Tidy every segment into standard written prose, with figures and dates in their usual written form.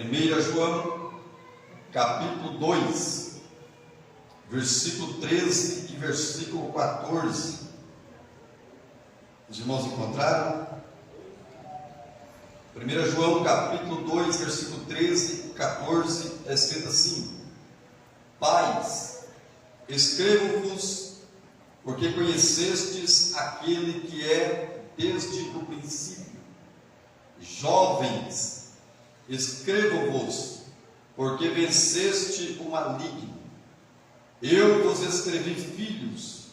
1 João, capítulo 2, versículo 13 e versículo 14. Os irmãos encontraram? 1 João, capítulo 2, versículo 13 e 14, é escrito assim: Pais, escrevo-vos, porque conhecestes aquele que é desde o princípio. Jovens, escrevo-vos, porque venceste o maligno. Eu vos escrevi, filhos,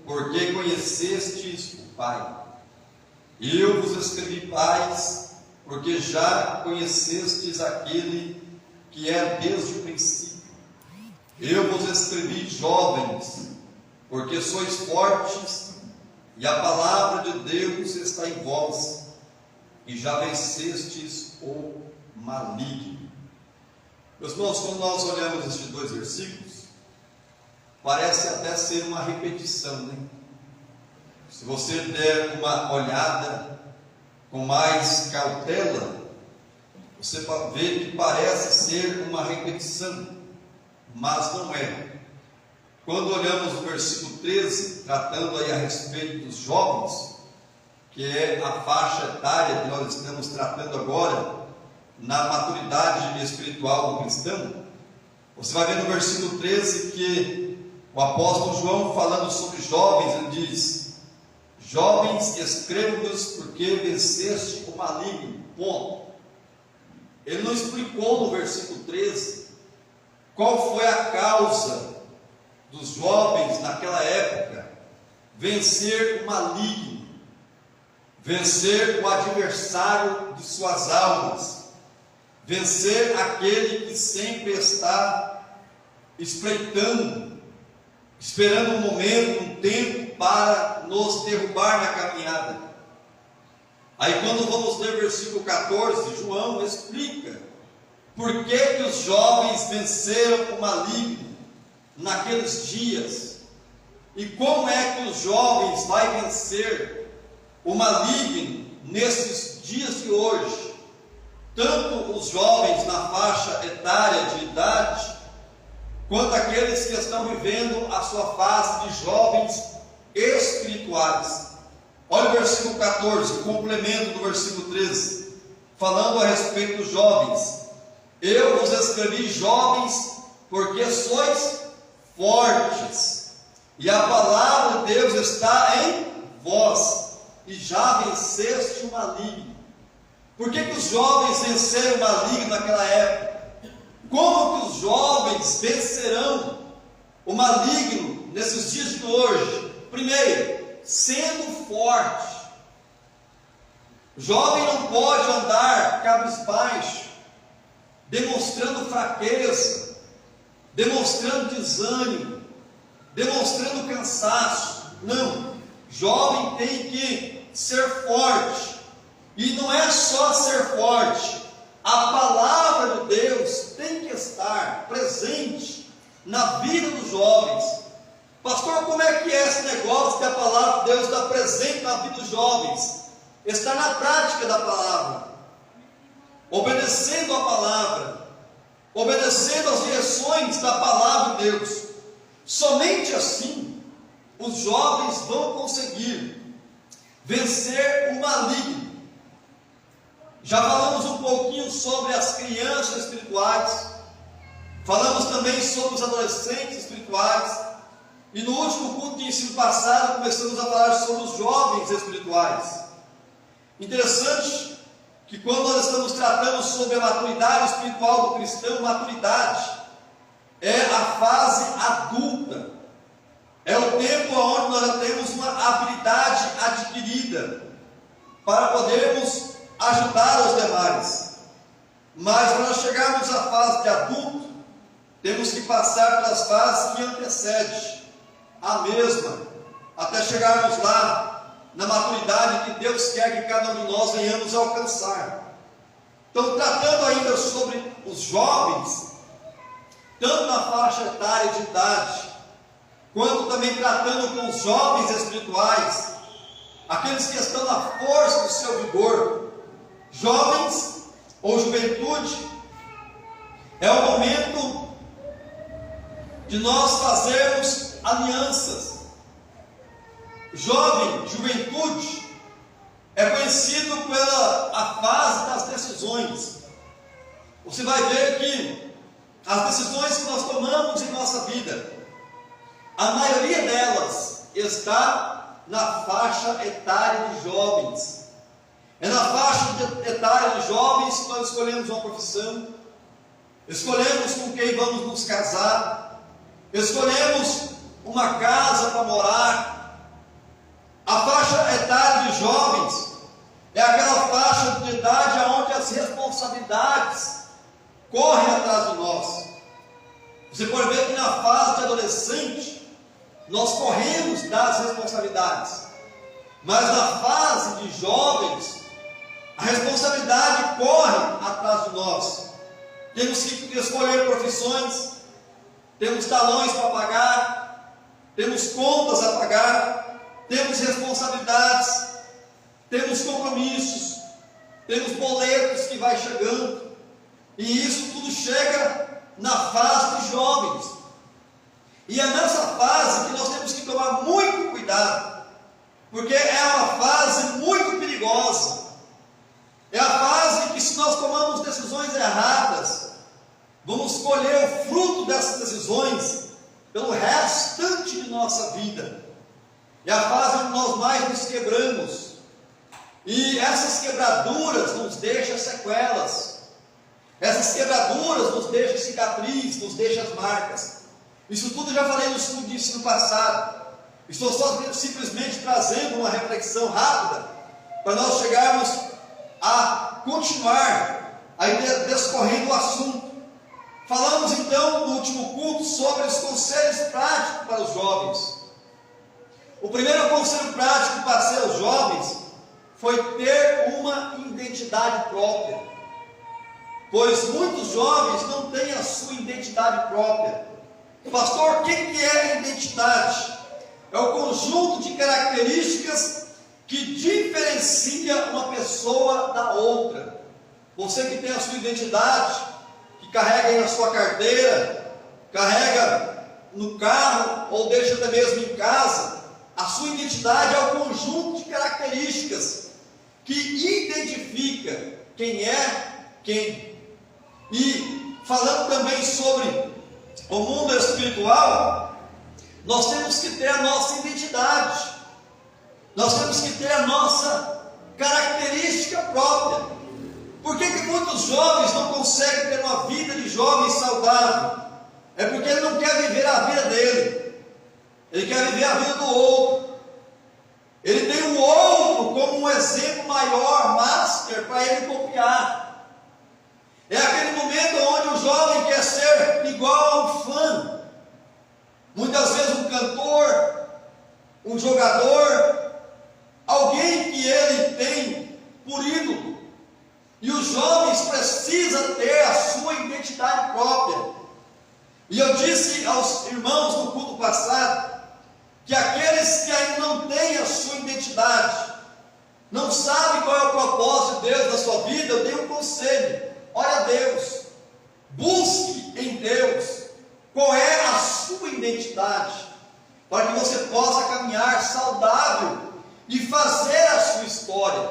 porque conhecestes o Pai. Eu vos escrevi, pais, porque já conhecestes aquele que é desde o princípio. Eu vos escrevi, jovens, porque sois fortes, e a palavra de Deus está em vós, e já vencestes o maligno. Meus irmãos, quando nós olhamos estes dois versículos, parece até ser uma repetição, né? Se você der uma olhada com mais cautela, você vai ver que parece ser uma repetição, mas não é. Quando olhamos o versículo 13, tratando aí a respeito dos jovens, que é a faixa etária que nós estamos tratando agora, na maturidade espiritual do cristão, você vai ver no versículo 13 que o apóstolo João, falando sobre jovens, ele diz: Jovens, escrevo-vos porque venceste o maligno. Ponto. Ele não explicou no versículo 13 qual foi a causa dos jovens naquela época vencer o maligno, vencer o adversário de suas almas, vencer aquele que sempre está espreitando, esperando um momento, um tempo para nos derrubar na caminhada. Aí quando vamos ler o versículo 14, João explica por que os jovens venceram o maligno naqueles dias, e como é que os jovens vão vencer o maligno nesses dias de hoje. Tanto os jovens na faixa etária de idade, quanto aqueles que estão vivendo a sua fase de jovens espirituais. Olha o versículo 14, o complemento do versículo 13, falando a respeito dos jovens. Eu vos escrevi, jovens, porque sois fortes, e a palavra de Deus está em vós, e já venceste o maligno. Por que os jovens venceram o maligno naquela época? Como que os jovens vencerão o maligno nesses dias de hoje? Primeiro, sendo forte. O jovem não pode andar cabisbaixo, demonstrando fraqueza, demonstrando desânimo, demonstrando cansaço. Não, jovem tem que ser forte, e não é só ser forte, a palavra de Deus tem que estar presente na vida dos jovens. Pastor, como é que é esse negócio que a palavra de Deus está presente na vida dos jovens? Está na prática da palavra, obedecendo a palavra, obedecendo as direções da palavra de Deus. Somente assim os jovens vão conseguir vencer o maligno. Já falamos um pouquinho sobre as crianças espirituais, falamos também sobre os adolescentes espirituais, e no último culto de ensino passado começamos a falar sobre os jovens espirituais. Interessante que quando nós estamos tratando sobre a maturidade espiritual do cristão, maturidade é a fase adulta, é o tempo onde nós já temos uma habilidade adquirida para podermos ajudar os demais. Mas para nós chegarmos à fase de adulto, temos que passar pelas fases que antecedem a mesma, até chegarmos lá na maturidade que Deus quer que cada um de nós venhamos a alcançar. Então, tratando ainda sobre os jovens, tanto na faixa etária de idade, quanto também tratando com os jovens espirituais, aqueles que estão na força do seu vigor, jovens ou juventude, É o momento de nós fazermos alianças. Jovem, juventude, é conhecido pela a fase das decisões. Você vai ver que as decisões que nós tomamos em nossa vida, a maioria delas está na faixa etária de jovens. É na faixa etária de jovens que nós escolhemos uma profissão, escolhemos com quem vamos nos casar, escolhemos uma casa para morar. A faixa etária de jovens é aquela faixa de idade onde as responsabilidades correm atrás de nós. Você pode ver que na fase de adolescente nós corremos das responsabilidades, mas na fase de jovens a responsabilidade corre atrás de nós. Temos que escolher profissões, temos talões para pagar, temos contas a pagar, temos responsabilidades, temos compromissos, temos boletos que vai chegando, e isso tudo chega na fase de jovens. E é nessa fase que nós temos que tomar muito cuidado, porque é uma fase muito perigosa. É a fase que, se nós tomamos decisões erradas, vamos colher o fruto dessas decisões pelo restante de nossa vida. É a fase onde nós mais nos quebramos, e essas quebraduras nos deixam sequelas, essas quebraduras nos deixam cicatriz, nos deixam as marcas. Isso tudo eu já falei no estudo de ensino passado. Estou só simplesmente trazendo uma reflexão rápida para nós chegarmos a continuar aí descorrendo o assunto. Falamos então no último culto sobre os conselhos práticos para os jovens. O primeiro conselho prático que passei aos jovens foi ter uma identidade própria, pois muitos jovens não têm a sua identidade própria. Pastor, o que é identidade? É o conjunto de características que diferencia uma pessoa da outra. Você que tem a sua identidade, que carrega aí na sua carteira, carrega no carro ou deixa até mesmo em casa, a sua identidade é o conjunto de características que identifica quem é quem. E falando também sobre o mundo espiritual, nós temos que ter a nossa identidade, nós temos que ter a nossa característica própria. Por que muitos jovens não conseguem ter uma vida de jovem saudável? É porque ele não quer viver a vida dele, ele quer viver a vida do outro. Ele tem o outro como um exemplo maior, master, para ele copiar. É aquele momento onde o jovem quer ser igual a um fã, muitas vezes um cantor, um jogador, alguém que ele tem por ídolo. E os jovens precisam ter a sua identidade própria. E eu disse aos irmãos no culto passado que aqueles que ainda não têm a sua identidade, não sabem qual é o propósito de Deus na sua vida, eu dei um conselho: ore a Deus, busque em Deus qual é a sua identidade, para que você possa caminhar saudável e fazer a sua história.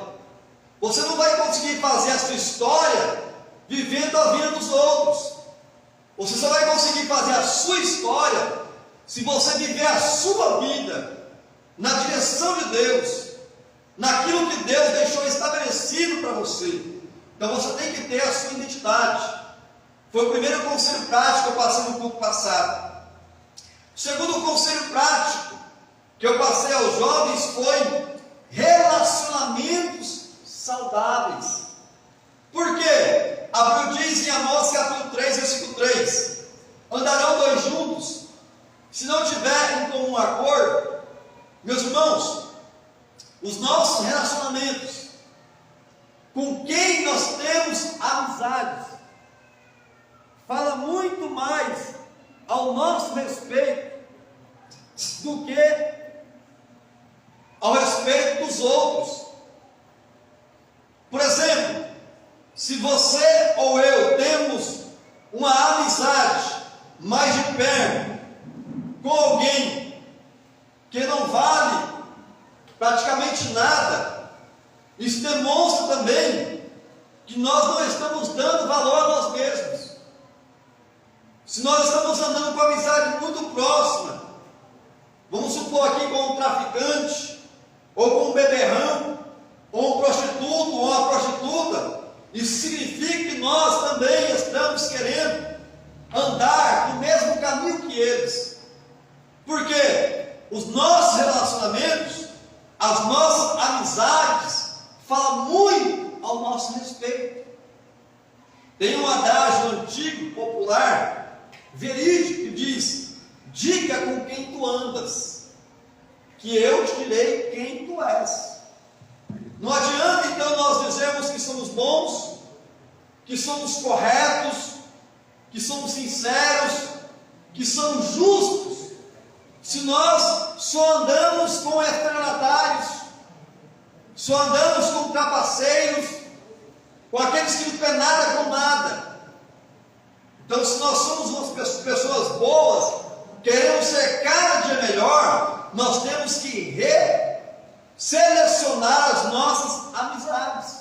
Você não vai conseguir fazer a sua história vivendo a vida dos outros. Você só vai conseguir fazer a sua história se você viver a sua vida na direção de Deus, naquilo que Deus deixou estabelecido para você. Então você tem que ter a sua identidade. Foi o primeiro conselho prático que eu passei no culto passado. O segundo conselho prático que eu passei aos jovens foi relacionamentos saudáveis. Por quê? A Bíblia diz em Amós capítulo 3, versículo 3: andarão dois juntos, se não tiver em comum acordo. Meus irmãos, os nossos relacionamentos, com quem nós temos amizades, fala muito mais ao nosso respeito do que ao respeito dos outros. Por exemplo, se você ou eu temos uma amizade mais de perto com alguém que não vale praticamente nada, isso demonstra também que nós não estamos dando valor a nós mesmos. Se nós estamos andando com amizade muito próxima, vamos supor aqui com um traficante, ou com um beberrão, ou um prostituto, ou uma prostituta, isso significa que nós também estamos querendo andar no mesmo caminho que eles. Porque os nossos relacionamentos, as nossas amizades, falam muito ao nosso respeito. Tem um adágio antigo, popular, verídico, que diz: diga com quem tu andas, que eu te direi quem tu és. Não adianta então nós dizermos que somos bons, que somos corretos, que somos sinceros, que somos justos, se nós só andamos com estelionatários, só andamos com trapaceiros, com aqueles que não querem nada com nada. Então, se nós somos umas pessoas boas, queremos ser cada dia melhor, nós temos que selecionar as nossas amizades,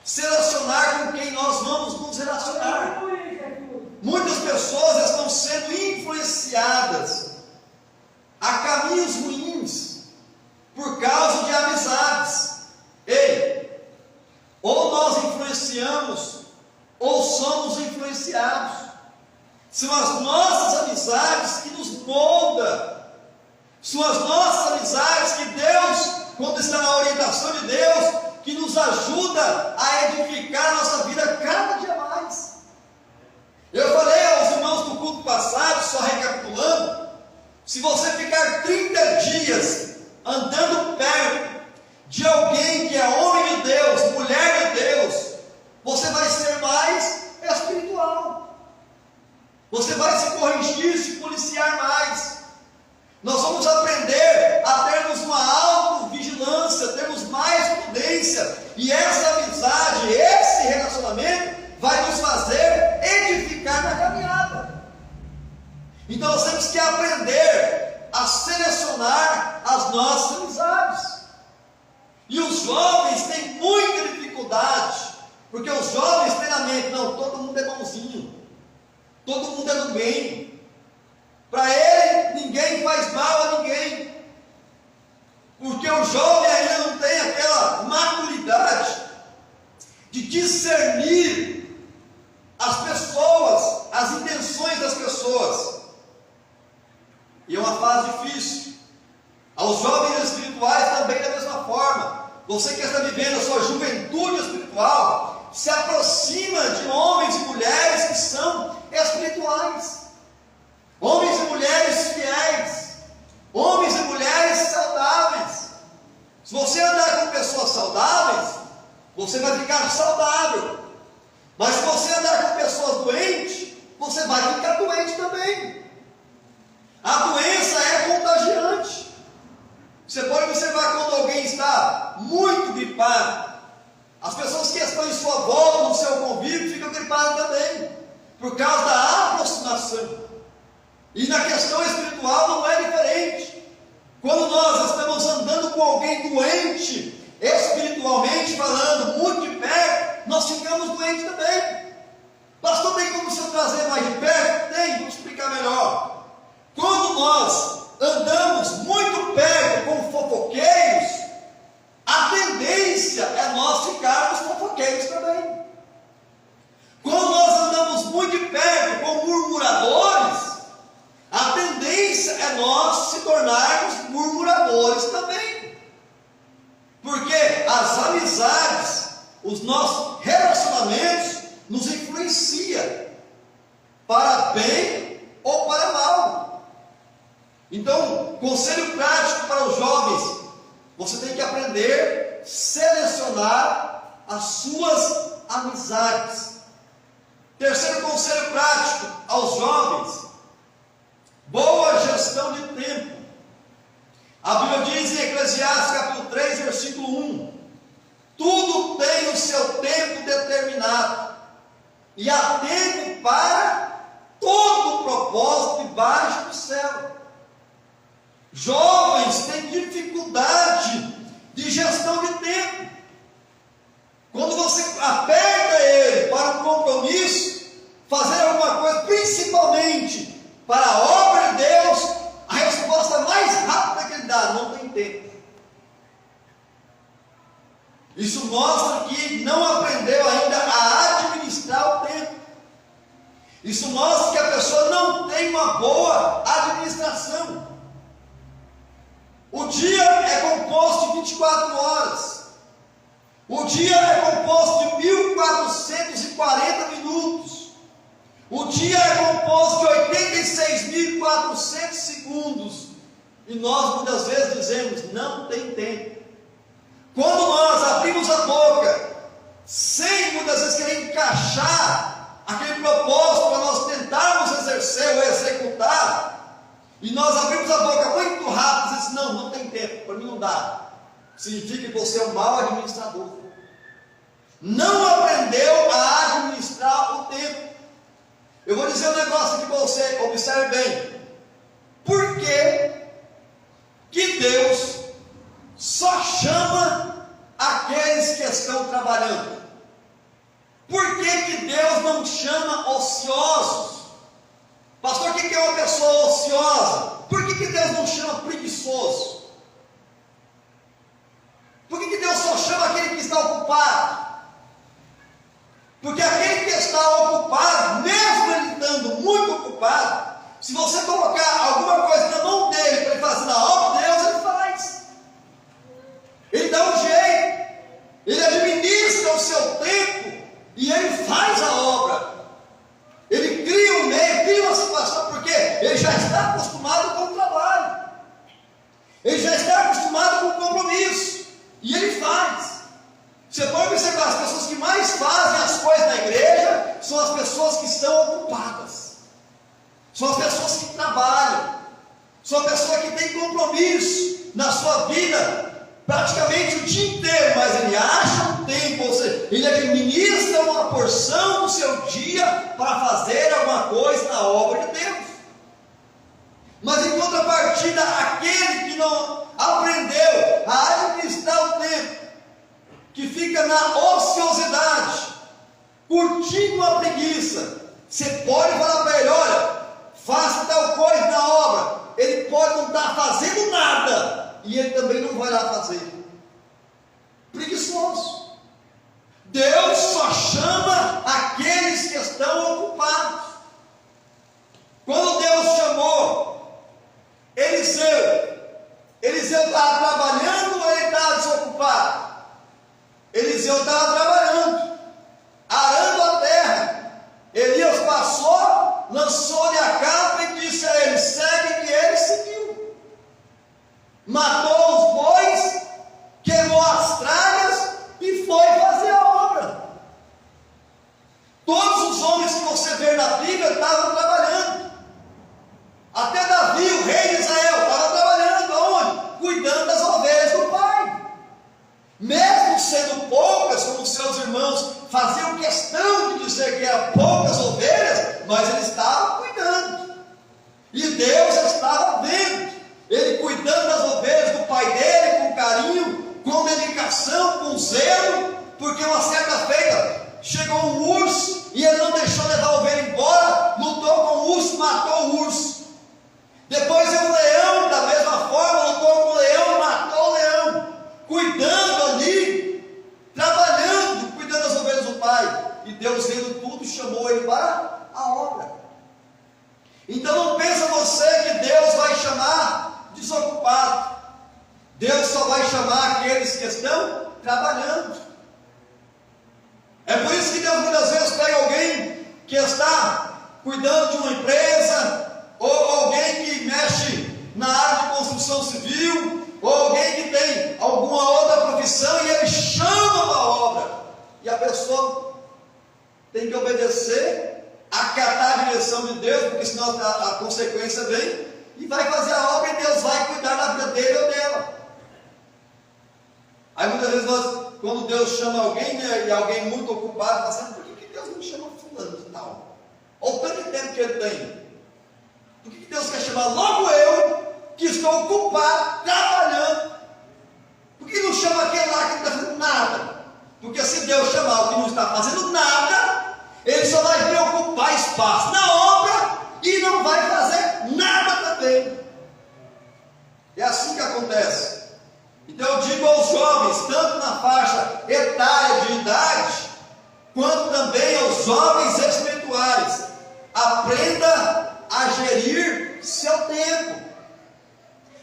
selecionar com quem nós vamos nos relacionar. Muitas pessoas estão sendo influenciadas a caminhos ruins por causa de amizades. Ei, ou nós influenciamos, ou somos influenciados. São as nossas amizades que nos moldam, são as nossas amizades que Deus, quando está na orientação de Deus, que nos ajuda a edificar a nossa vida cada dia mais. Eu falei aos irmãos do culto passado, só recapitulando, se você ficar 30 dias andando perto de alguém que é homem de Deus, mulher de Deus, você vai ser mais espiritual. Você vai se corrigir, se policiar mais. Nós vamos aprender a termos uma autovigilância, termos mais prudência. E essa amizade, esse relacionamento, vai nos fazer edificar na caminhada. Então nós temos que aprender a selecionar as nossas amizades. E os jovens têm muita dificuldade, porque os jovens têm na mente: não, todo mundo é bonzinho, todo mundo é do bem. Para ele, ninguém faz mal a ninguém. Porque o jovem ainda não tem aquela maturidade de discernir as pessoas, as intenções das pessoas. E é uma fase difícil. Aos jovens espirituais também da mesma forma. Você que está vivendo a sua juventude espiritual, se aproxima de homens e mulheres que são espirituais. Homens e mulheres fiéis, homens e mulheres saudáveis. Se você andar com pessoas saudáveis, você vai ficar saudável. Mas se você andar com pessoas doentes, você vai ficar doente também. A doença é contagiante. Você pode observar quando alguém está muito gripado, as pessoas que estão em sua volta, no seu convívio, ficam gripadas também, por causa da aproximação. E na questão espiritual não é diferente. Quando nós estamos andando com alguém doente, espiritualmente falando, muito de perto, nós ficamos doentes também. Pastor, tem como se eu trazer mais de perto? Tem, vou explicar melhor. Quando nós andamos muito perto com fofoqueiros, a tendência é nós ficarmos fofoqueiros também. Quando nós andamos muito de perto com murmuradores, a tendência é nós se tornarmos murmuradores também. Porque as amizades, os nossos relacionamentos nos influenciam para bem ou para mal. Então, conselho prático para os jovens: você tem que aprender a selecionar as suas amizades. Terceiro conselho prático aos jovens: boa gestão de tempo. A Bíblia diz em Eclesiastes capítulo 3, versículo 1: tudo tem o seu tempo determinado, e há tempo para você aperta ele para um compromisso, fazer alguma coisa, principalmente para a obra de Deus, a resposta mais rápida que ele dá: não tem tempo. Isso mostra que não aprendeu ainda a administrar o tempo. Isso mostra que a pessoa não tem uma boa administração. O dia é composto de 24 horas. O dia é composto de 1440 minutos. O dia é composto de 86.400 segundos. E nós muitas vezes dizemos: não tem tempo. Quando nós abrimos a boca, sem muitas vezes querer encaixar aquele propósito para nós tentarmos exercer ou executar, e nós abrimos a boca muito rápido e dizemos: não tem tempo, para mim não dá. Significa que você é um mau administrador. Não aprendeu a administrar o tempo. Eu vou dizer um negócio aqui para você, observe bem. Por que Deus só chama aqueles que estão trabalhando? Por que Deus não chama ociosos? Pastor, o que é uma pessoa ociosa? Por que Deus não chama preguiçoso? Por que Deus só chama aquele que está ocupado? Porque aquele que está ocupado, mesmo ele estando muito ocupado, se você colocar alguma coisa na mão dele para ele fazer a obra de Deus, ele faz. Ele dá um jeito, ele administra o seu tempo e ele faz a obra. Ele cria um meio, cria uma situação, porque ele já está acostumado com o trabalho, ele já está acostumado com o compromisso, e ele faz. Você pode observar, as pessoas que mais fazem as coisas na igreja são as pessoas que estão ocupadas, são as pessoas que trabalham, são as pessoas que têm compromisso na sua vida praticamente o dia inteiro, mas ele acha um tempo, ou seja, ele administra uma porção do seu dia para fazer alguma coisa na obra de Deus. Mas em contrapartida, aquele que não aprendeu a administrar o tempo, que fica na ociosidade, curtindo a preguiça, você pode falar para ele: olha, faça tal coisa na obra. Ele pode não estar fazendo nada, e ele também não vai lá fazer. Preguiçoso. Deus só chama aqueles que estão ocupados. Quando Deus chamou Eliseu estava trabalhando ou ele estava desocupado? Eliseu estava trabalhando, arando a terra. Elias passou, lançou-lhe a capa e disse a ele: segue, que ele seguiu. Matou os bois, queimou as tralhas e foi fazer a obra. Todos os homens que você vê na Bíblia estavam trabalhando. Até Davi, o rei de Israel, estava trabalhando aonde? Cuidando das ovelhas do pai. Mesmo sendo poucas, como seus irmãos faziam questão de dizer que eram poucas ovelhas, mas ele estava cuidando. E Deus estava vendo ele cuidando das ovelhas do pai dele, com carinho, com dedicação, com zelo, porque uma certa feita chegou um urso e ele não deixou levar a ovelha embora, lutou com o urso, matou o urso. Depois veio um leão, da mesma forma, lutou com o leão, matou o leão, cuidando ali, trabalhando, cuidando das ovelhas do pai. E Deus, vendo tudo, chamou ele para a obra. Então não pensa você que Deus vai chamar desocupado. Deus só vai chamar aqueles que estão trabalhando. É por isso que Deus muitas vezes pega alguém que está cuidando de uma empresa, ou alguém que mexe na área de construção civil, ou alguém que tem alguma outra profissão, e ele chama para a obra, e a pessoa tem que obedecer, acatar a direção de Deus, porque senão a consequência vem, e vai fazer a obra, e Deus vai cuidar da vida dele ou dela. Aí muitas vezes nós, quando Deus chama alguém, né, e alguém muito ocupado, fala assim: por que Deus não chama fulano de tal? Olha o tanto de tempo que ele tem. Por que Deus quer chamar logo eu, que estou ocupado, trabalhando? Por que não chama aquele lá que não está fazendo nada? Porque se Deus chamar o que não está fazendo nada, ele só vai vir ocupar espaço na obra e não vai fazer nada também. É assim que acontece. Então eu digo aos jovens, tanto na faixa etária de idade, quanto também aos jovens espirituais, aprenda a gerir seu tempo.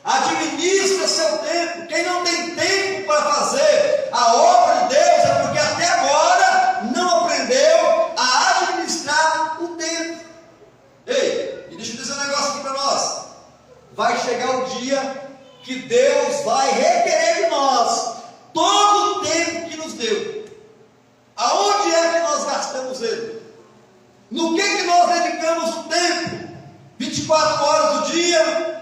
Administra seu tempo. Quem não tem tempo para fazer a obra de Deus é porque até agora não aprendeu a administrar o tempo. Ei, e deixa eu dizer um negócio aqui para nós. Vai chegar o dia que Deus vai requerer de nós todo o tempo que nos deu. Aonde é que nós gastamos ele? No que nós dedicamos o tempo? 24 horas do dia,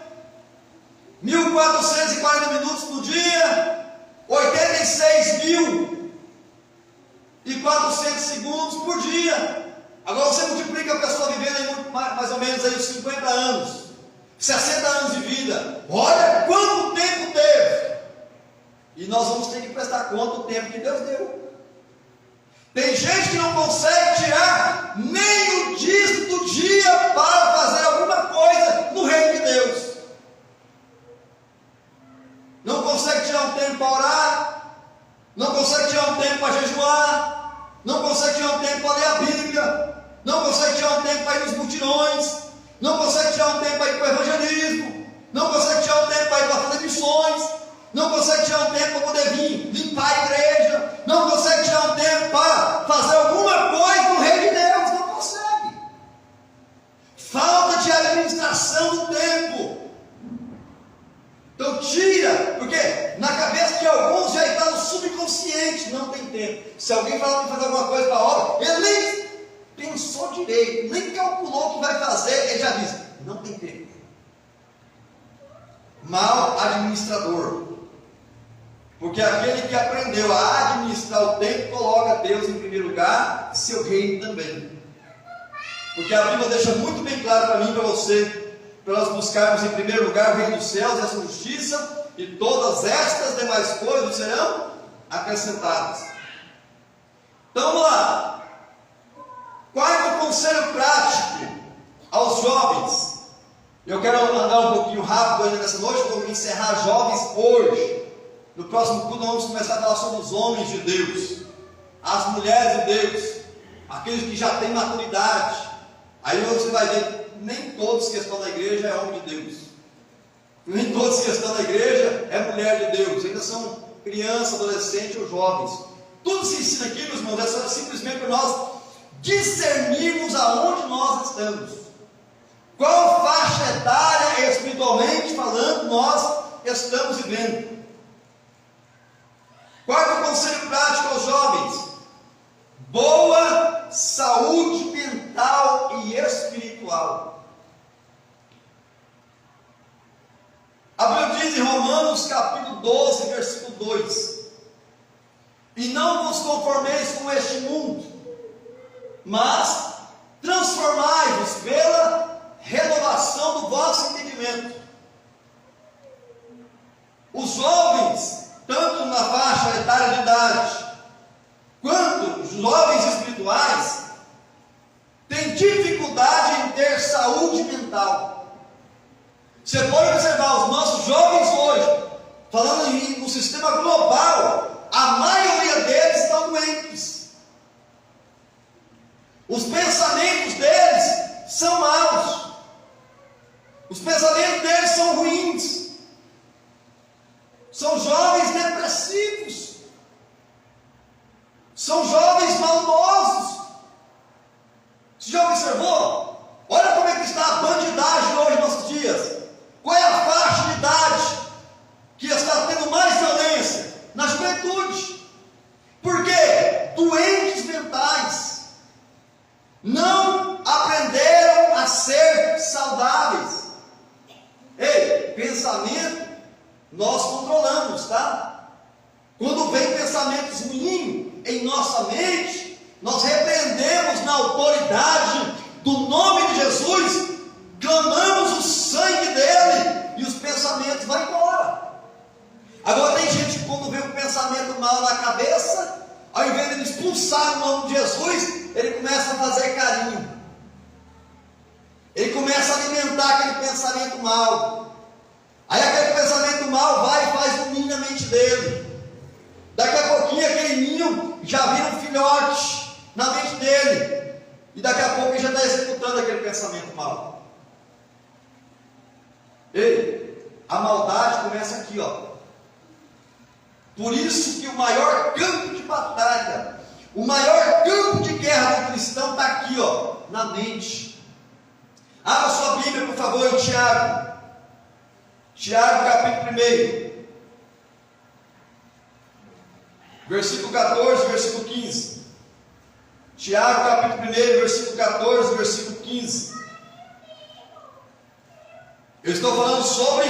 1440 minutos no dia, 86.400 segundos por dia. Agora você multiplica a pessoa vivendo aí mais ou menos aí uns 50 anos, 60 anos de vida. Olha quanto tempo teve. E nós vamos ter que prestar conta do tempo que Deus deu. Tem gente que não consegue tirar nem o dízimo do dia para fazer alguma coisa no reino de Deus. Não consegue tirar um tempo para orar, não consegue tirar um tempo para jejuar, não consegue tirar um tempo para ler a Bíblia, não consegue tirar um tempo para ir nos mutirões, não consegue tirar um tempo para ir para o evangelismo, não consegue tirar um tempo para ir para fazer missões, não consegue tirar um tempo para poder vir limpar a igreja, não consegue tirar um tempo para fazer alguma coisa no reino de Deus, não consegue. Falta de administração do tempo. Então tira, porque na cabeça de alguns já está no subconsciente, não tem tempo. Se alguém falar para fazer alguma coisa para a obra, ele nem pensou direito, nem calculou o que vai fazer, ele já diz, não tem tempo. Mal administrador. Porque aquele que aprendeu a administrar o tempo, coloca Deus em primeiro lugar, seu reino também. Porque a Bíblia deixa muito bem claro para mim e para você, para nós buscarmos em primeiro lugar o reino dos céus e a sua justiça, e todas estas demais coisas serão acrescentadas. Então vamos lá. Quarto conselho prático aos jovens. Eu quero andar um pouquinho rápido ainda nessa noite, vou encerrar jovens hoje. No próximo culto nós vamos começar a falar sobre os homens de Deus, as mulheres de Deus, aqueles que já têm maturidade. Aí você vai ver, nem todos que estão na igreja é homem de Deus, nem todos que estão na igreja é mulher de Deus, ainda são crianças, adolescentes ou jovens. Tudo se ensina aqui, meus irmãos, é só simplesmente para nós discernirmos aonde nós estamos, qual faixa etária, espiritualmente falando, nós estamos vivendo. Quarto conselho prático aos jovens: boa saúde mental e espiritual. A Bíblia diz em Romanos capítulo 12, versículo 2: e não vos conformeis com este mundo, mas transformai-vos pela renovação do vosso entendimento. Os jovens, tanto na faixa etária de idade, quanto os jovens espirituais, têm dificuldade em ter saúde mental. Você pode observar, os nossos jovens hoje, falando no sistema global, a maioria deles estão doentes. Os pensamentos deles são maus. Os pensamentos deles são ruins. São jovens depressivos. São jovens maldosos. Você já observou? Olha como é que está a bandidagem hoje nos nossos dias. Qual é a faixa de idade que está tendo mais violência? Na juventude. Por quê? Doentes mentais. Não aprenderam a ser saudáveis. Ei, pensamento nós controlamos, tá? Quando vem pensamentos ruins em nossa mente, nós repreendemos na autoridade do nome de Jesus, clamamos o sangue dele e os pensamentos vão embora. Agora tem gente que quando vê um pensamento mal na cabeça, ao invés de ele expulsar o nome de Jesus, ele começa a fazer carinho. Ele começa a alimentar aquele pensamento mal. Aí aquele pensamento mal vai e faz um ninho na mente dele. Daqui a pouquinho aquele ninho já vira um filhote na mente dele. E daqui a pouco ele já está executando aquele pensamento mal. Ei, a maldade começa aqui, ó. Por isso que o maior campo de batalha, o maior campo de guerra do cristão está aqui, ó, na mente. Abra sua Bíblia, por favor, em Tiago. Tiago, capítulo 1. Versículo 14, versículo 15. Tiago, capítulo 1, versículo 14, versículo 15. Eu estou falando sobre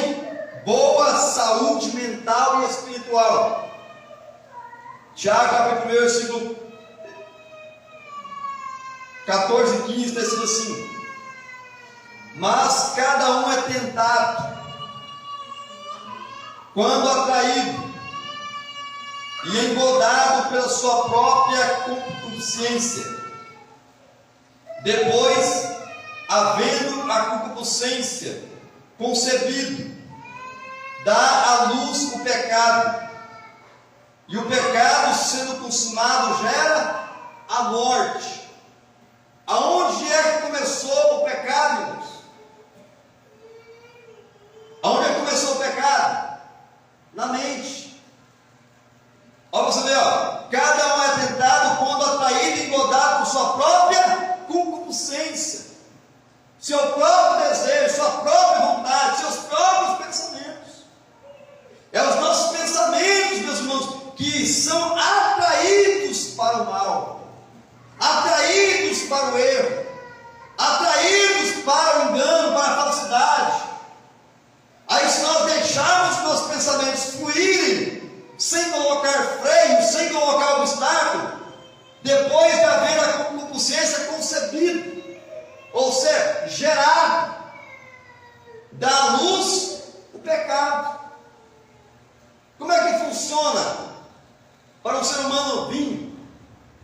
boa saúde mental e espiritual. Tiago, capítulo 1, versículo 14 e 15, está escrito assim: mas cada um é tentado quando atraído e engodado pela sua própria concupiscência. Depois, havendo a concupiscência concebido, dá à luz o pecado, e o pecado, sendo consumado, gera a morte. Aonde é que começou o pecado, irmãos? Aonde é que começou o pecado? Na mente. Olha você ver, ó. Cada um é tentado quando atraído e engodado por sua própria concupiscência, seu próprio desejo, sua própria vontade, seus próprios pensamentos. É os nossos pensamentos, meus irmãos, que são atraídos para o mal, atraídos para o erro, atraídos para o engano, para a falsidade. Aí, se nós deixarmos os nossos pensamentos fluírem, sem colocar freio, sem colocar obstáculo, depois de haver a concupiscência concebida, ou seja, gerado, dá à luz o pecado. Como é que funciona para um ser humano vir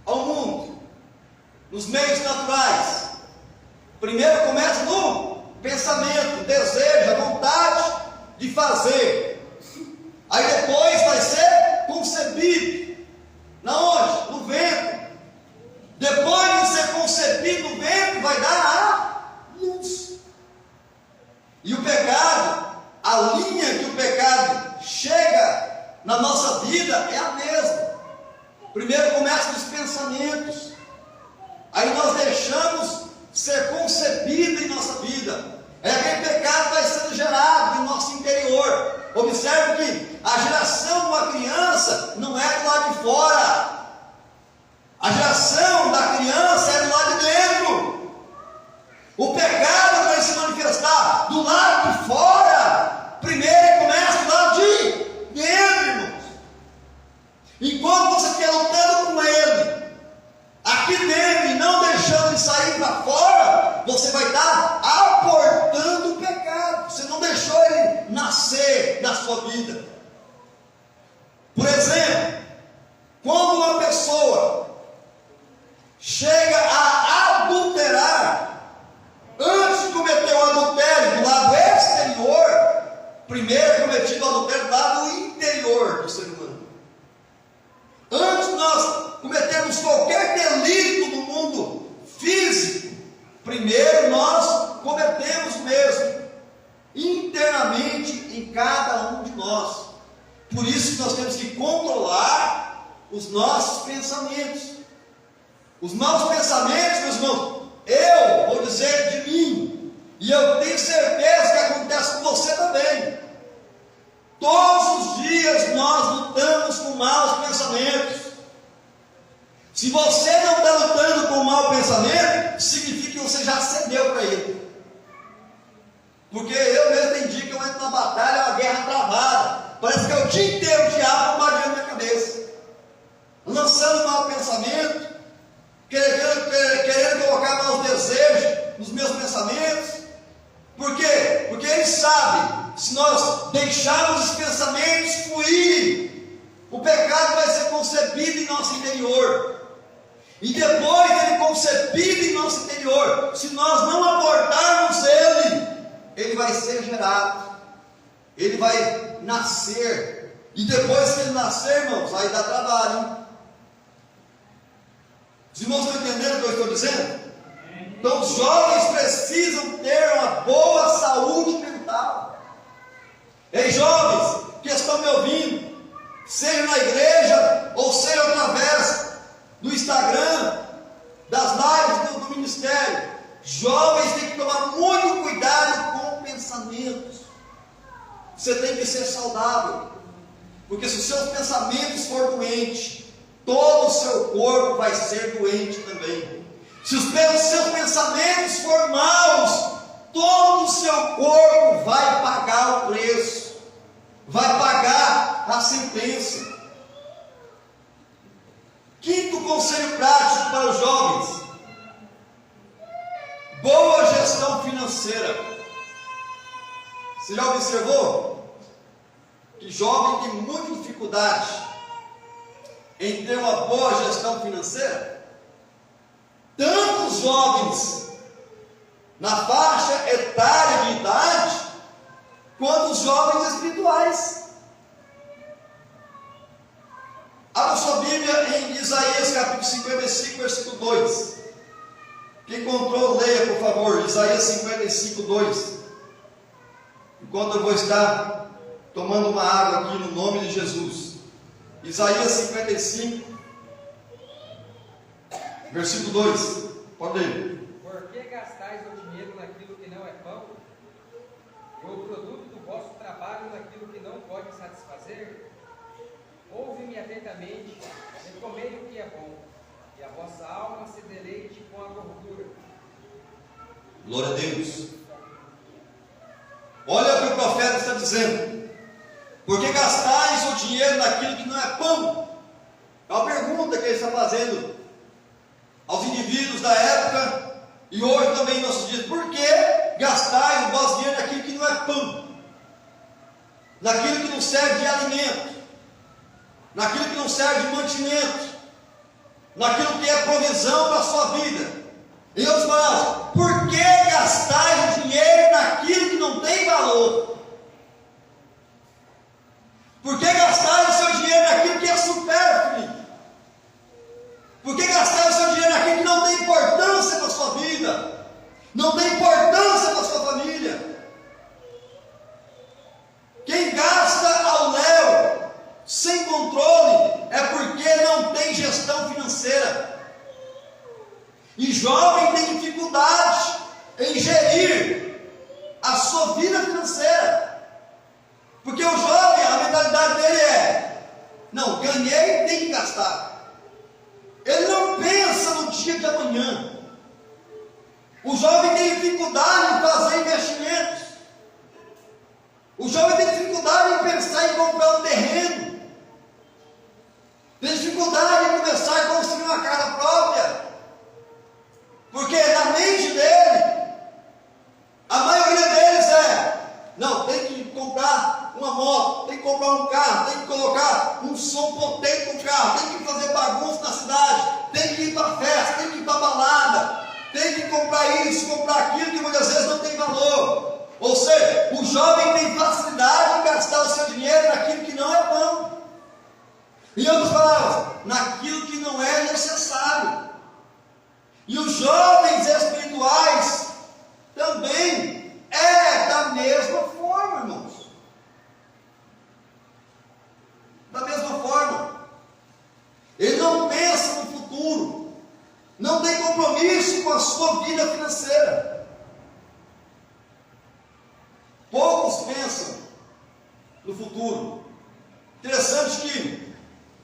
ao mundo, nos meios naturais? Primeiro começa no pensamento, desejo, a vontade de fazer. Aí depois vai ser concebido. Na onde? No ventre. Depois de ser concebido no ventre, vai dar a luz. E o pecado, a linha que o pecado chega na nossa vida é a mesma. Primeiro começa nos pensamentos. Aí nós deixamos ser concebido em nossa vida. É aquele pecado vai sendo gerado no nosso interior. Observe que a geração de uma criança não é do lado de fora. A geração da criança é do lado de dentro. O pecado vai se manifestar do lado de fora. Primeiro ele começa do lado de dentro, irmãos. Enquanto você estiver lutando com ele aqui dentro e não deixando ele sair para fora, você vai estar aportando o pecado. Você não deixou ele nascer na sua vida. Por exemplo, quando uma pessoa chega a adulterar, antes de cometer o adultério do lado exterior, primeiro é cometido o adultério do lado interior do ser humano. Antes de nós cometermos qualquer delito no mundo físico, primeiro nós cometemos mesmo internamente em cada um de nós. Por isso que nós temos que controlar os nossos pensamentos. Os maus pensamentos, meus irmãos, eu vou dizer de mim, e eu tenho certeza que acontece com você também. Todos os dias nós lutamos com maus pensamentos. Se você não está lutando com o mau pensamento, significa que você já cedeu para ele. Porque eu mesmo tem dia que eu entro na batalha, é uma guerra travada. Parece que é o dia inteiro o diabo bombardeando minha cabeça, lançando mau pensamento, querendo colocar maus desejos nos meus pensamentos. Por quê? Porque ele sabe, se nós deixarmos os pensamentos fluírem, O pecado vai ser concebido em nosso interior. E depois ele concebido em nosso interior, se nós não abordarmos ele vai ser gerado. Ele vai nascer. E depois que ele nascer, irmãos, vai dar trabalho, hein? Os irmãos estão entendendo o que eu estou dizendo? Então os jovens precisam ter uma boa saúde mental. Ei, jovens que estão me ouvindo, seja na igreja ou seja através do Instagram, das lives do ministério, jovens têm que tomar muito cuidado com pensamentos. Você tem que ser saudável, porque se os seus pensamentos forem doentes, todo o seu corpo vai ser doente também. Se os seus pensamentos forem maus, todo o seu corpo vai pagar o preço, vai pagar a sentença. Quinto conselho prático para os jovens: boa gestão financeira. Você já observou que jovem tem muita dificuldade em ter uma boa gestão financeira? Tanto os jovens na faixa etária de idade, quanto os jovens espirituais. Abra sua Bíblia em Isaías capítulo 55, versículo 2. Quem encontrou, leia por favor, Isaías 55, 2. Enquanto eu vou estar tomando uma água aqui no nome de Jesus. Isaías 55, versículo 2. Pode ler. Por que gastais o dinheiro naquilo que não é pão, e o produto do vosso trabalho naquilo que não pode satisfazer? Ouve-me atentamente, e comei o que é bom, e a vossa alma se deleite com a gordura. Glória a Deus. Olha o que o profeta está dizendo. Por que gastais o dinheiro naquilo que não é pão? É uma pergunta que ele está fazendo aos indivíduos da época e hoje também em nossos dias. Por que gastais o vosso dinheiro naquilo que não é pão? Naquilo que não serve de alimento, naquilo que não serve de mantimento, naquilo que é provisão para a sua vida. E outros falam: por que gastais o dinheiro naquilo que não tem valor? Por que gastar o seu dinheiro naquilo que é supérfluo? Por que gastar o seu dinheiro naquilo que não tem importância para a sua vida? Não tem importância para a sua família? Quem gasta ao léu, sem controle, é porque não tem gestão financeira. E jovem tem dificuldade em gerir a sua vida financeira. Porque o jovem, a mentalidade dele é: não, ganhei, tem que gastar. Ele não pensa no dia de amanhã. O jovem tem dificuldade em fazer investimentos. O jovem tem dificuldade em pensar em comprar um terreno. Tem dificuldade em começar a construir uma casa própria. Porque na mente dele, a maioria deles não, tem que comprar uma moto, tem que comprar um carro, tem que colocar um som potente no carro, tem que fazer bagunça na cidade, tem que ir para festa, tem que ir para balada, tem que comprar isso, comprar aquilo que muitas vezes não tem valor. Ou seja, o jovem tem facilidade em gastar o seu dinheiro naquilo que não é pão. Em outras palavras, naquilo que não é necessário. E os jovens espirituais também da mesma forma, irmãos. Da mesma forma. Ele não pensa no futuro, não tem compromisso com a sua vida financeira. Poucos pensam no futuro. Interessante que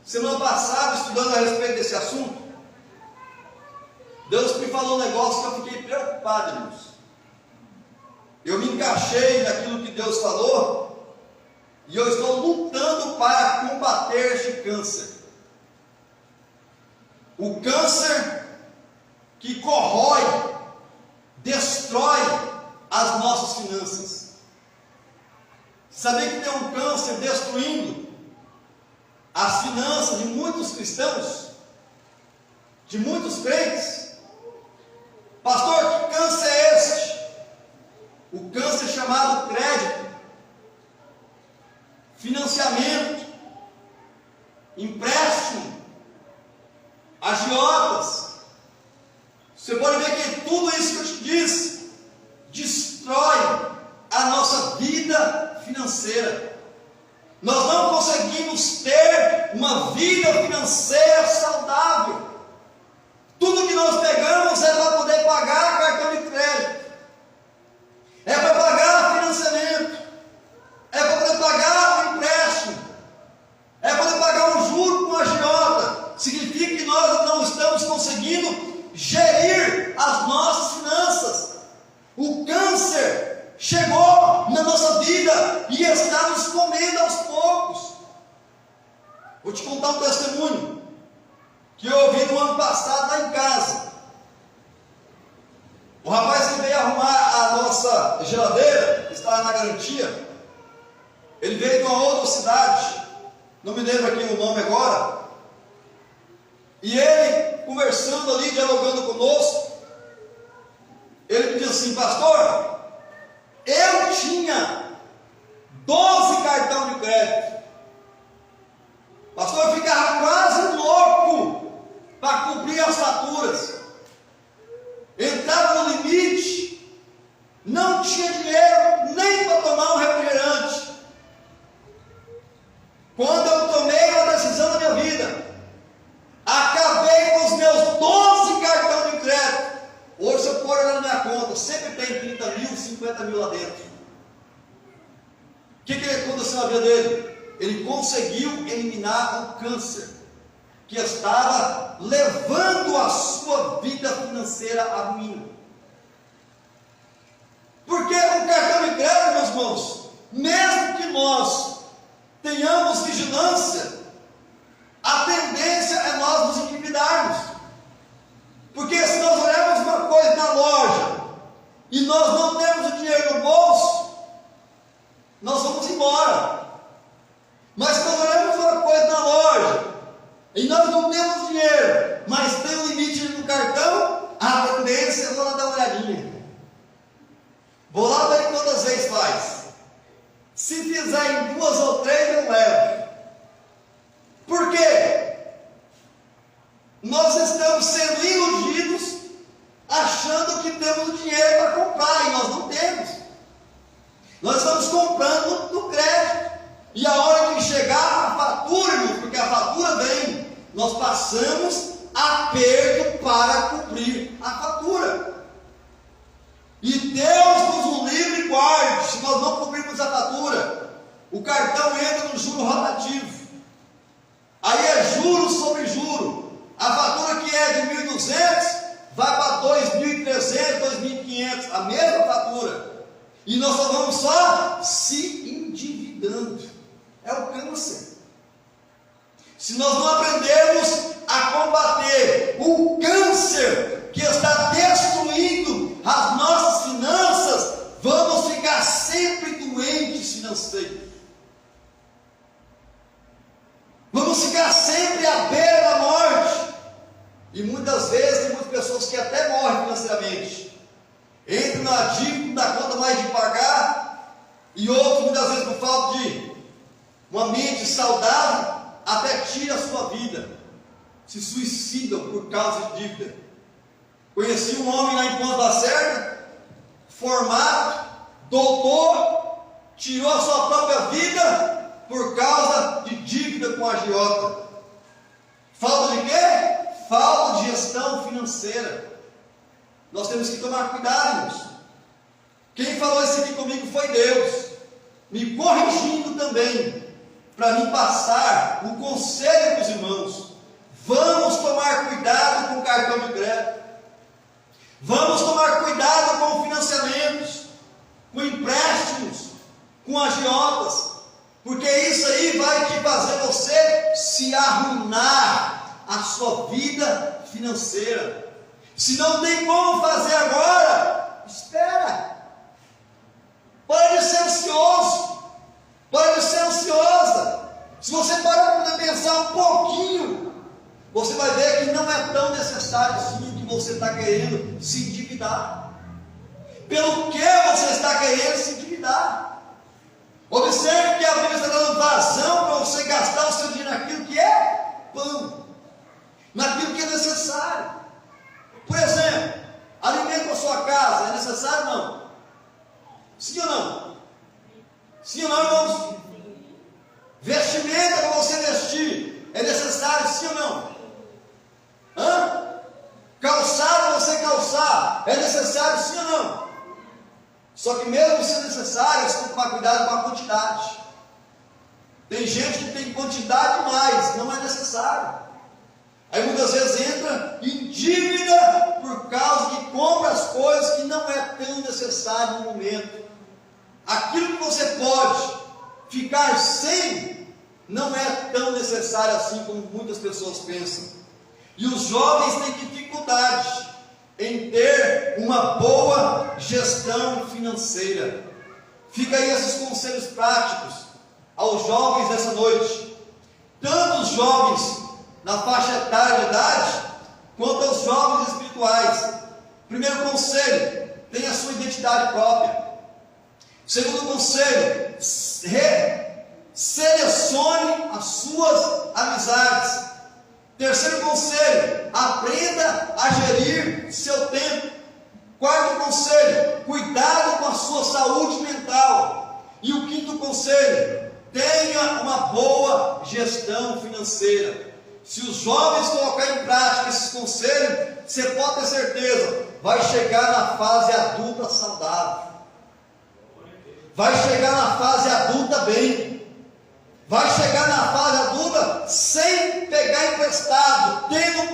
semana passada, estudando a respeito desse assunto, Deus me falou um negócio que eu fiquei preocupado, irmãos. Eu me encaixei naquilo que Deus falou e eu estou lutando para combater este câncer. O câncer que corrói, destrói as nossas finanças. Sabia que tem um câncer destruindo as finanças de muitos cristãos, de muitos crentes. Pastor, que câncer é este? O câncer chamado crédito, financiamento, empréstimo, agiotas. Você pode ver que tudo isso que eu te disse destrói a nossa vida financeira. Nós não conseguimos ter uma vida financeira saudável. Tudo que nós pegamos é para poder pagar cartão de crédito, é para pagar financiamento, é para poder pagar o empréstimo, é para poder pagar o juro com a agiota. Significa que nós não estamos conseguindo gerir as nossas finanças. O câncer chegou na nossa vida e está nos comendo aos poucos. Vou te contar um testemunho que eu ouvi no ano passado lá em casa. O rapaz que veio arrumar a nossa geladeira, que estava na garantia, ele veio de uma outra cidade, não me lembro aqui o nome agora, e ele, conversando ali, dialogando conosco, ele me disse assim: pastor, eu tinha 12 cartões de crédito. Pastor, eu ficava quase louco para cumprir as faturas. Entrava no limite, não tinha dinheiro nem para tomar um refrigerante. Quando eu tomei uma decisão na minha vida, acabei com os meus 12 cartões de crédito. Hoje, se eu for olhar na minha conta, sempre tem 30 mil, 50 mil lá dentro. O que aconteceu na vida dele? Ele conseguiu eliminar o câncer que estava levando a sua vida financeira à ruína. Porque o cartão de crédito, meus irmãos, mesmo que nós tenhamos vigilância, a tendência é nós nos endividarmos. Porque se nós olharmos uma coisa na loja e nós não temos o dinheiro no bolso, nós vamos embora. Mas se nós olharmos uma coisa na loja e nós não temos dinheiro, mas tem um limite no cartão, a tendência é vou lá dar uma olhadinha. Vou lá ver quantas vezes faz. Se fizer em 2 ou 3, eu levo. Por quê? Nós estamos sendo iludidos, achando que temos dinheiro para comprar, e nós não temos. Nós estamos comprando no crédito. E a hora que chegar a fatura, irmão, porque a fatura vem, nós passamos aperto para cumprir a fatura. E Deus nos o livre e guarde, se nós não cumprirmos a fatura, o cartão entra no juro rotativo. Aí é juro sobre juro. A fatura que é de 1.200 vai para 2.300, 2.500, a mesma fatura. E nós só vamos se endividando. É o câncer. Se nós não aprendermos a combater o câncer que está destruindo as nossas finanças, vamos ficar sempre doentes financeiros. Vamos ficar sempre à beira da morte. E muitas vezes tem muitas pessoas que até morrem financeiramente. Entram na dívida, na conta mais de pagar, e outros muitas vezes por falta de uma mente saudável, até tira a sua vida, se suicidam por causa de dívida. Conheci um homem lá em Ponta da Serra, formado, doutor, tirou a sua própria vida por causa de dívida com a agiota. Falta de quê? Falta de gestão financeira. Nós temos que tomar cuidado, irmãos. Quem falou isso aqui comigo foi Deus, me corrigindo também, para me passar o conselho para os irmãos. Vamos tomar cuidado com o cartão de crédito. Vamos tomar cuidado com financiamentos, com empréstimos, com agiotas, porque isso aí vai te fazer você se arruinar a sua vida financeira. Se não tem como fazer agora, espera. Pode ser ansioso, pode ser ansiosa. Se você parar para poder pensar um pouquinho, você vai ver que não é tão necessário assim o que você está querendo se endividar. Pelo que você está querendo se endividar? Observe que a Bíblia está dando vazão para você gastar o seu dinheiro naquilo que é pão, naquilo que é necessário. Por exemplo, alimento para a sua casa é necessário ou não? Sim ou não? Sim ou não, irmãos? Vestimenta para você vestir é necessário, sim ou não? Calçado para você calçar é necessário, sim ou não? Só que mesmo sendo necessário, você tem que tomar cuidado com a quantidade. Tem gente que tem quantidade demais, não é necessário. Aí muitas vezes entra em dívida por causa que compra as coisas que não é tão necessário no momento. Aquilo que você pode ficar sem, não é tão necessário assim como muitas pessoas pensam. E os jovens têm dificuldade em ter uma boa gestão financeira. Fica aí esses conselhos práticos aos jovens dessa noite, tanto os jovens na faixa etária de idade, quanto aos jovens espirituais. Primeiro conselho: tenha a sua identidade própria. Segundo conselho: selecione as suas amizades. Terceiro conselho: aprenda a gerir seu tempo. Quarto conselho: cuidado com a sua saúde mental. E o quinto conselho: tenha uma boa gestão financeira. Se os jovens colocarem em prática esses conselhos, você pode ter certeza, vai chegar na fase adulta saudável, vai chegar na fase adulta bem, vai chegar na fase adulta sem pegar emprestado, tendo